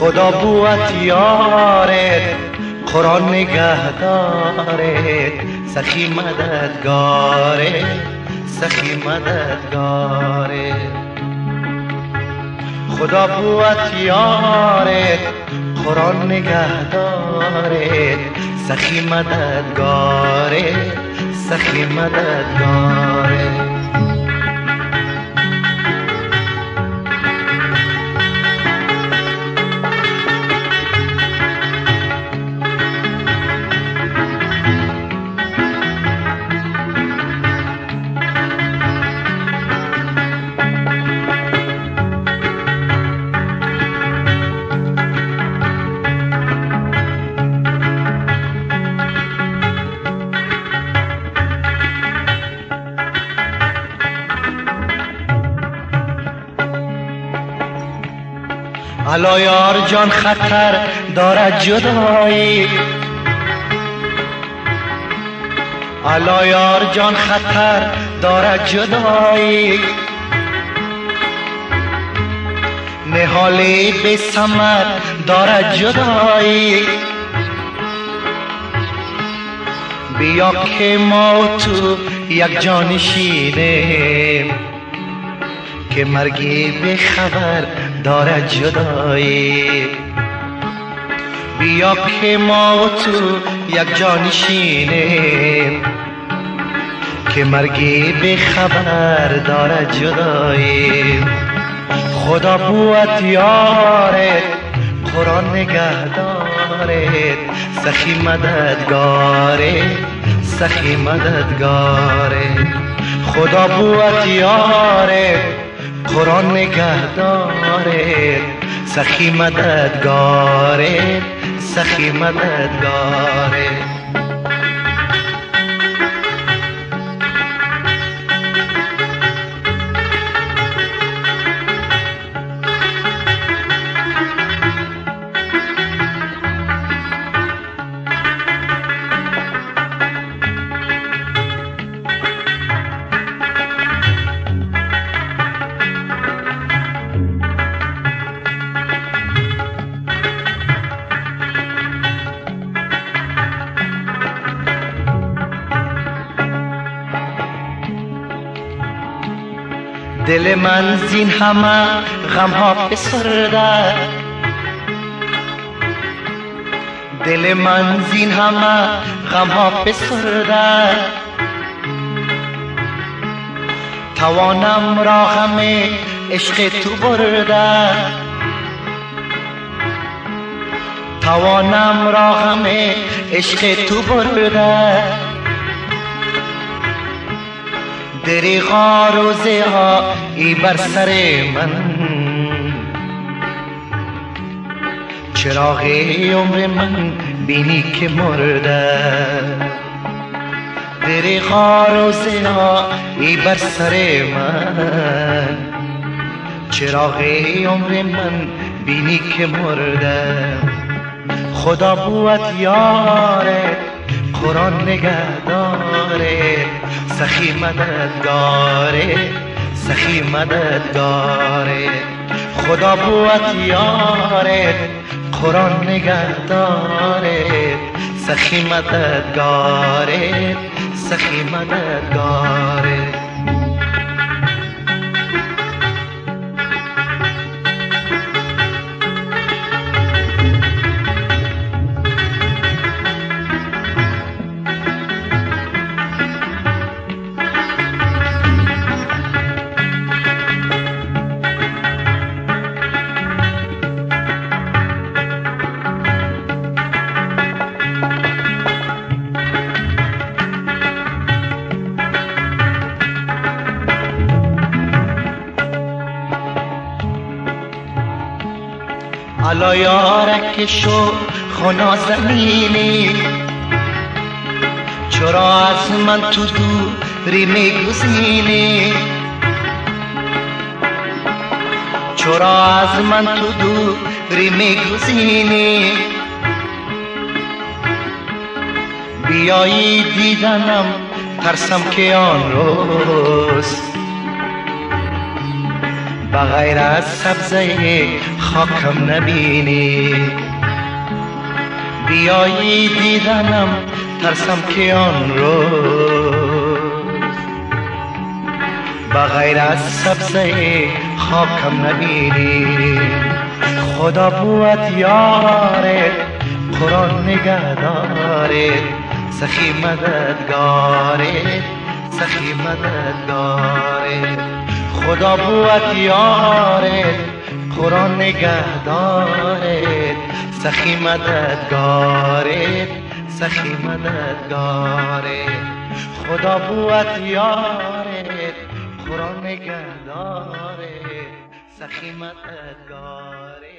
خدا بوت یارت، قرآن نگهدارت، سخی مددگارت، سخی مددگارت. خدا بوت یارت، قرآن نگهدارت، سخی مددگارت، سخی مددگارت. الا یار جان خطر دارد جدایی، الا یار جان خطر دارد جدایی، نهالی به ثمر دارد جدایی. بیا که ما تو یک جانشینیم، که مرگی به خبر دارد جدایی. بیا که ما تو یک جانشینیم، که مرگی به خبر دارد جدایی. خدا بوت یارت، قرآن نگهدارت، سخی مددگارت، سخی مددگارت. خدا بوت یارت، قرآن نگهدارت، سخی مددگارت، سخی مددگارت. دل من زین همه غم ها فسرده، دل من زین همه غم ها فسرده. توانم را غم عشق تو برده، توانم را غم عشق تو برده. دریغا روزه ها ای بر سر من، چراغ عمر من بینی که مرده. دریغا روزه ها ای بر سر من، چراغ عمر من بینی که مرده. خدا بوت یارت، قرآن نگهدارت، سخی مددگارت، سخی مددگارت. خدا بوت یارت، قرآن نگهدارت، سخی مددگارت، سخی مددگارت. الا یارک شو خنا زمینی، چرا از من تو دوری میگزینی، چرا از من تو دوری میگزینی. بیایی دیدنم ترسم که آن روز بغیر از سبزه خاکم نبینی. بیایی دیدنم ترسم که آن روز بغیر از سبزه خاکم نبینی. خدا بود یارت قرآن نگهدارت سخی مددگارت سخی مددگارت. خدا بود یارت قرآن نگهدارت سخی مددگارت سخی مددگارت. خدا بود یارت قرآن نگهدارت سخی مددگارت.